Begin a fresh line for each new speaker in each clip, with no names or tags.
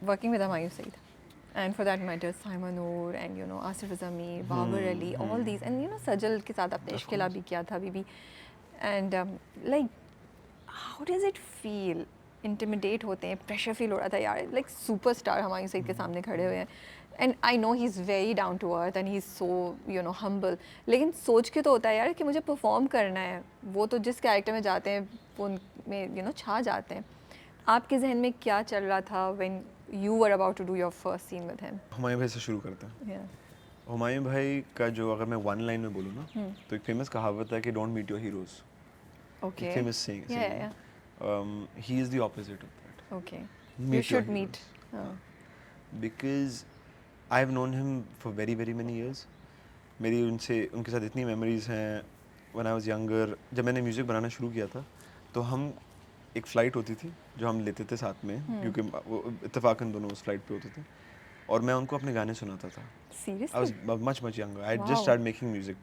working with Humayun Saeed. And for that matter, Simon Noor and Asif Zamir, Babar Ali, all these, and Sajal के साथ आपने इश्क़ भी किया था बीबी, and like how does it feel? Intimidate होते हैं, pressure feel हो रहा था यार, like superstar हुमायूं सईद के सामने खड़े हुए हैं, and I know he's very down to earth and he's so humble, लेकिन सोच के तो होता है यार कि मुझे perform करना है, वो तो जिस कैरेक्टर में जाते हैं वो उनमें छा जाते हैं. आपके जहन में क्या चल रहा था when you were about to do your first scene with him?
Humayun भाई से शुरू करते हैं.
Yeah.
हुमायूं भाई का जो अगर मैं वन लाइन में बोलूँ ना, तो एक फेमस कहावत है कि don't meet your heroes.
Okay.
Famous saying.
Yeah.
He is the opposite of that.
Okay.
Meet
You should
your
meet.
heroes. Because I've known him for very very many years. मेरी उनके साथ इतनी memories हैं. When I was younger, जब मैंने music बनाना शुरू किया था, तो हम एक फ़्लाइट होती थी जो हम लेते थे साथ में, क्योंकि वो इत्तेफाकन दोनों उस फ्लाइट पे होते थे, और मैं उनको अपने गाने सुनाता था.
Seriously?
I was much younger. I had just
Wow.
started making music.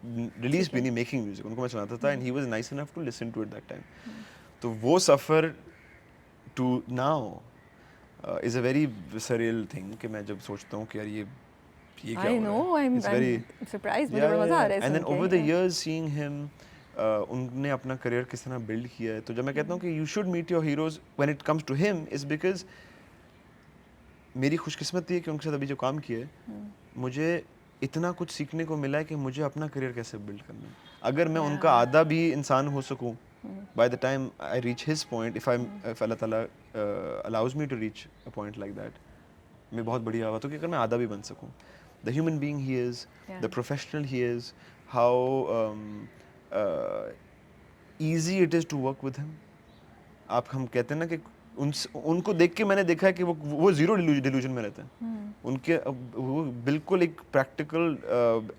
Release भी नहीं, making music. उनको मैं सुनाता था, and he was nice enough to listen to it that time. तो वो सफ़र to now is a very surreal thing कि मैं जब सोचता हूँ कि यार ये क्या
I
हो
know.
रहा है.
I'm
It's very
surprised. मुझे बड़ा मज़ा आ रहा है
And then
सुन के,
over the
yeah.
years seeing him, उनने अपना करियर किस तरह बिल्ड किया है, तो जब मैं कहता हूँ कि you should meet your heroes when it comes to him is because मेरी खुशकिस्मती है कि उनके साथ अभी जो काम किया है, मुझे इतना कुछ सीखने को मिला है कि मुझे अपना करियर कैसे बिल्ड करना है. अगर मैं उनका आधा भी इंसान हो सकूं, by the time I reach his point, if Allah Ta'ala allows me to reach a point like that, मैं बहुत बड़ी बात हो कि अगर मैं आधा भी बन सकूं. The human being he is, the professional he is, how easy it is to work with him. हम कहते हैं ना कि उनको देख के मैंने देखा है कि वो जीरो डिल्यूजन में रहते हैं. वो बिल्कुल एक प्रैक्टिकल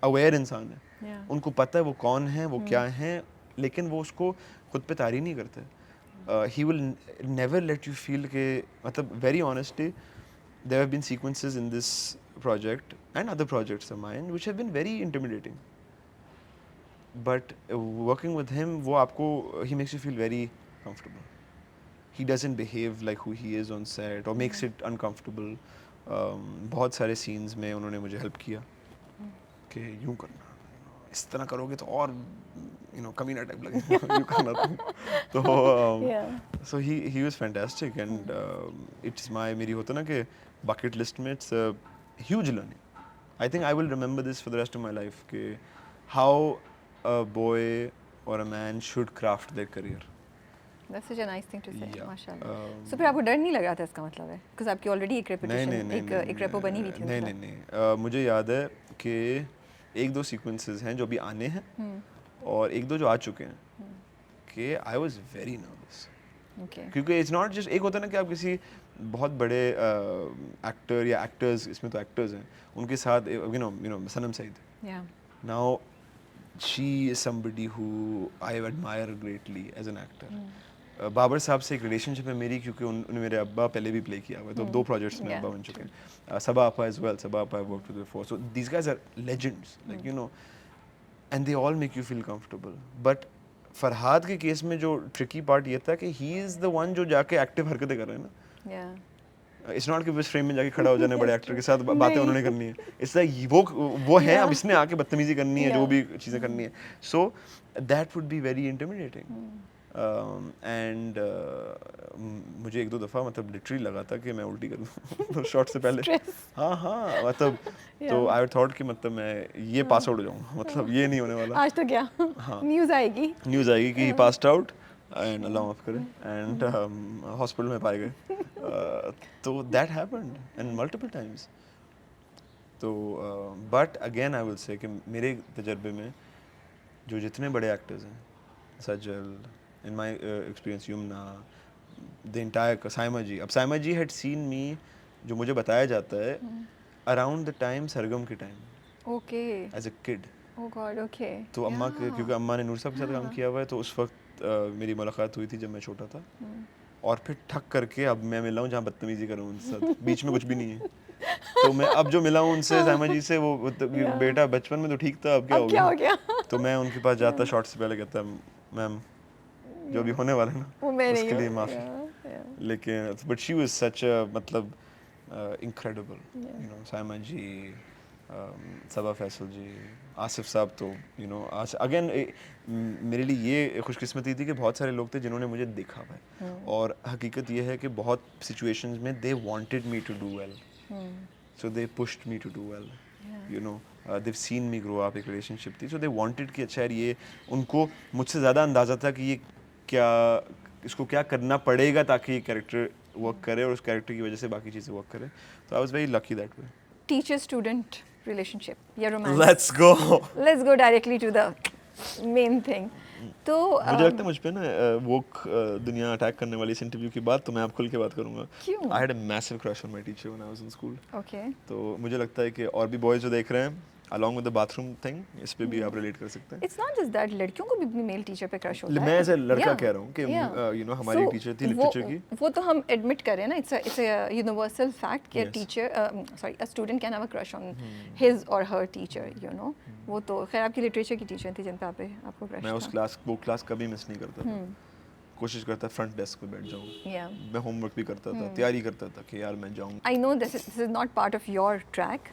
अवेयर इंसान है. उनको पता है वो कौन है, वो क्या है, लेकिन वो उसको खुद पे तारी नहीं करते. He will never let you feel के, मतलब very honestly there have been sequences in this project and other projects of mine which have been very intimidating, but working with him वो आपको, he makes you feel very comfortable. He doesn't behave like who he is on set or makes it uncomfortable. बहुत सारे scenes में उन्होंने मुझे help किया कि यूँ करना, इस तरह करोगे तो और कमीना टाइप लगेगा, यूँ करना तो so he was fantastic and it's मेरी होता ना कि bucket list में it's a huge learning. I think I will remember this for the rest of my life कि how a boy or a man should craft their career.
That's such a nice thing to say.
Yeah.
माशाल्लाह. So फिर आपको डर नहीं लग रहा था, इसका मतलब है? Because आपकी already एक reputation, एक रेपो बनी हुई थी.
नहीं. मुझे याद है कि एक दो सीक्वेंसेस हैं जो अभी आने हैं और एक दो जो आ चुके हैं कि I was very nervous.
Okay.
क्योंकि it's not just, एक होता है ना कि आप किसी बहुत बड़े एक्टर या एक्टर्स, इसमें तो एक्टर्स हैं, उनके साथ सनम Saeed.
Yeah.
Now she is somebody who I admire greatly as an actor. Babar साहब से एक रिलेशनशिप है मेरी, क्योंकि उन्होंने मेरे अब्बा पहले भी प्ले किया हुआ है, तो 2 प्रोजेक्ट्स में अब्बा बन चुके हैं. सबा आपा as well, सबा आपा I've worked with before. So these guys are legends, like and they all make you feel comfortable. But Farhad के केस में जो ट्रिकी पार्ट ये था कि he is the one जो जाके एक्टिव हरकतें कर रहे हैं ना.
Yeah.
इट्स नॉट कि बस फ्रेम में जाके खड़ा हो जाना बड़े एक्टर के साथ बातें उन्होंने करनी है. इट्स लाइक वो है, अब इसने आके बदतमीजी करनी है, जो भी चीज़ें करनी है. So that would be very intimidating. And मुझे एक दो दफ़ा मतलब लिटरली लगा था कि मैं उल्टी कर दूँ शॉट से पहले. हाँ मतलब तो आई थॉट कि मतलब मैं ये पास आउट हो जाऊँगा, मतलब ये नहीं होने वाला.
आज तो क्या न्यूज़ आएगी
कि ही पास्ड आउट एंड अल्लाह माफ़ करे एंड हॉस्पिटल में पाए गए. तो that happened and multiple times. तो but again I will say कि मेरे तजर्बे में जो जितने बड़े एक्टर्स हैं, Sajal, in my experience Yamuna, the entire Saima ji. अब Saima ji had seen me, जो मुझे बताया जाता है अराउंड द टाइम सरगम के time,
okay,
as a kid.
Oh god, okay.
तो अम्मा के, क्योंकि अम्मा ने नूर साहब के साथ काम किया हुआ है, तो उस वक्त मेरी मुलाकात हुई थी जब मैं छोटा था. और फिर ठक करके अब मैं मिला हूँ जहाँ बदतमीजी करूँ उनके साथ, बीच में कुछ भी नहीं है. तो मैं अब जो मिला हूँ उनसे साइमा जी से, वो बेटा बचपन में तो ठीक था, अब क्या हो गया. तो मैं उनके पास जाता, शॉट से पहले कहता मैम जो भी होने वाला है ना उसके लिए माफ़ी. लेकिन बट शी वाज सच अ, मतलब incredible. You know, Saima ji, सबा फैसल जी, आसिफ साहब तो अगेन मेरे लिए ये खुशकिस्मती थी कि बहुत सारे लोग थे जिन्होंने मुझे देखा है और हकीकत ये है कि बहुत सिचुएशंस में they wanted me to do well, so they pushed me to do well, you know they've seen me grow up, एक रिलेशनशिप थी, so they wanted कि अच्छा यार ये उनको मुझसे ज़्यादा अंदाज़ा था कि ये क्या इसको क्या करना पड़ेगा ताकि ये कैरेक्टर वर्क करे और उस कैरेक्टर की वजह से बाकी चीज़ें वर्क करे, तो I was very lucky that way.
Teacher student relationship या romance.
Let's go
directly to the main thing. तो
मुझे लगता है मुझ पे ना वोक दुनिया अटैक करने वाली इस इंटरव्यू के बाद तो मैं आप खुल के बात करूंगा.
क्यों?
I had a massive crush on my teacher when I was in school.
Okay.
तो मुझे लगता है कि और भी बॉयज जो देख रहे हैं along with the bathroom thing, इस पे भी आप रिलेट कर सकते हैं.
इट्स नॉट जस्ट दैट, लड़कियों को भी अपनी मेल टीचर पे क्रश होता है.
मैं ऐसे लड़का
Yeah.
कह रहा हूँ कि
Yeah.
यू नो हमारी
So,
टीचर थी लिटरेचर की.
वो तो हम एडमिट करें ना, इट्स अ यूनिवर्सल फैक्ट कि
Yes.
Teacher sorry a student can have a crush on his और हर टीचर, यू नो. वो तो खैर आपकी लिटरेचर की टीचर थी जिन पे आपको क्रश
मैं उस
था.
वो क्लास कभी मिस नहीं करता था. कोशिश करता फ्रंट डेस्क पे बैठ जाऊँ.
या
मैं होमवर्क भी करता था, तैयारी करता था कि यार मैं जाऊँ.
I know this is not part of your track,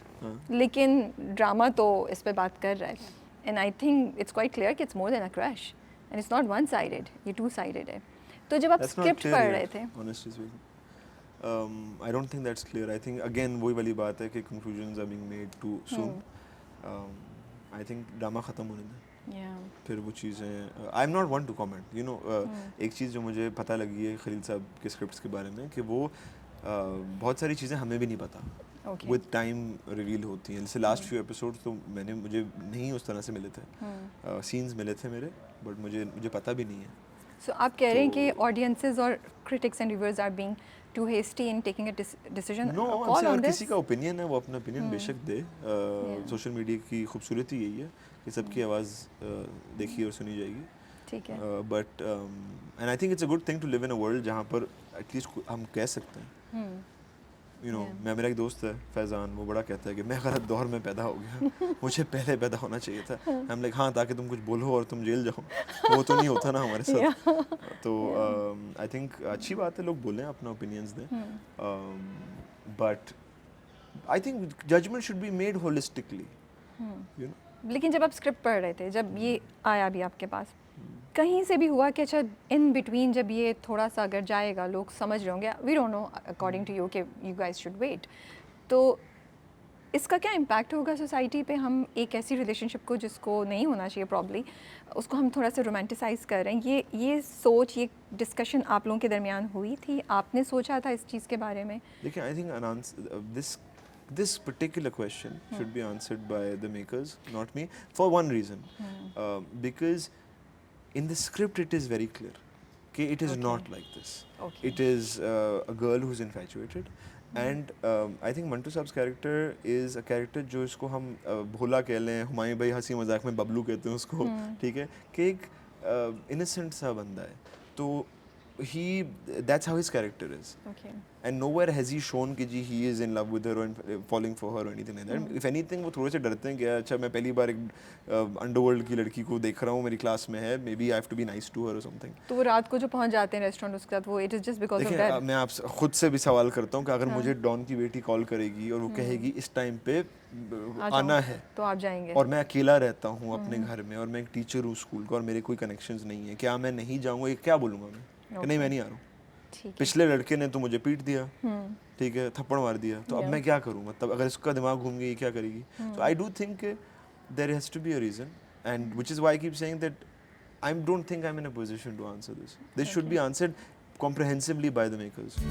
लेकिन ड्रामा तो इस पे बात कर रहा है. And I think it's quite clear कि it's more than a crush and it's not one sided, ये टू साइडेड है. तो जब आप
That's not
स्क्रिप्ट
clear
पढ़
yet,
रहे थे,
honestly speaking. I don't think that's clear. I think again वही वाली बात है कि conclusions are being made too soon. I think drama खत्म होने दें.
या
फिर वो चीज़ें I am not one two comment, you know. एक चीज़ जो मुझे पता लगी है खलील साहब के स्क्रिप्ट्स के बारे में कि वो बहुत सारी चीज़ें हमें भी नहीं पता
ओके.
विद टाइम रिवील होती हैं. जैसे लास्ट फ्यू एपिसोड्स तो मुझे नहीं उस तरह से मिले थे, सीन्स मिले थे मेरे, बट मुझे पता भी नहीं है.
सो आप कह रहे हैं कि ऑडियंसेस और critics and reviewers are being too hasty in taking a decision.
No,
call on
अगर
दिस.
किसी का ओपिनियन है वो अपना ओपिनियन बेशक दे. सोशल मीडिया की खूबसूरती यही है कि सबकी आवाज़ देखी और सुनी जाएगी.
ठीक है.
But and I think it's a good thing to live in a world जहाँ पर एटलीस्ट हम कह सकते हैं. यू नो, मेरा एक दोस्त है फैज़ान, वो बड़ा कहता है कि मैं गलत दौर में पैदा हो गया, मुझे पहले पैदा होना चाहिए था. हम लाइक हाँ, ताकि तुम कुछ बोलो और तुम जेल जाओ. वो तो नहीं होता ना हमारे साथ. तो आई थिंक अच्छी बात है लोग बोलें, अपना ओपिनियंस दें, but I think judgement should be made holistically, you know.
लेकिन जब आप स्क्रिप्ट पढ़ रहे थे, जब ये आया भी आपके पास, कहीं से भी हुआ कि अच्छा इन बिटवीन जब ये थोड़ा सा अगर जाएगा लोग समझ रहे होंगे, we don't know according to you कि यू गाइस शुड वेट, तो इसका क्या इम्पैक्ट होगा सोसाइटी पे? हम एक ऐसी रिलेशनशिप को जिसको नहीं होना चाहिए प्रॉब्ली, उसको हम थोड़ा सा रोमांटिसाइज कर रहे हैं. ये सोच, ये डिस्कशन आप लोगों के दरमियान हुई थी? आपने सोचा था इस चीज़ के बारे में?
देखिए, I think this particular question should be answered by the makers, not me, for one reason. Because in the script it is very clear that it is not like this.
Okay.
It is a girl who's infatuated, and I think Mantu Saab's character is a character जो इसको हम भोला कह लें, हुमायूं भाई हंसी मजाक में बबलू कहते हैं उसको, ठीक है, कि एक innocent सा बंदा है. तो that's how his character is.
Okay.
And nowhere has he shown कि जी he is in love with her or falling for her or anything like that. If anything, वो थोड़े से डरते हैं कि अच्छा मैं पहली बार एक अंडरवर्ल्ड की लड़की को देख रहा हूँ, मेरी क्लास में है, maybe I have to be nice to her or something.
तो वो रात को जो पहुंच जाते हैं रेस्टोरेंट उसके साथ, वो it is just because of
देखिए,
that.
मैं आपसे खुद से भी सवाल करता हूँ कि अगर मुझे डॉन की बेटी कॉल करेगी और वो कहेगी इस टाइम पे आना है,
तो आप जाएंगे?
और मैं अकेला रहता हूँ अपने घर में और मैं एक टीचर हूँ स्कूल का और मेरे कोई कनेक्शंस नहीं है, क्या मैं नहीं जाऊँगा? ये क्या बोलूँगा मैं कि नहीं, मैं नहीं आ रहा हूँ.
ठीक है.
पिछले लड़के ने तो मुझे पीट दिया, ठीक है, थप्पड़ मार दिया, तो अब मैं क्या करूँ? मतलब अगर इसका दिमाग घूम गया, ये क्या करेगी? So I do think there has to be a reason, and which is why I keep saying that I don't think I'm in a position to answer this. This should be answered comprehensively by the makers.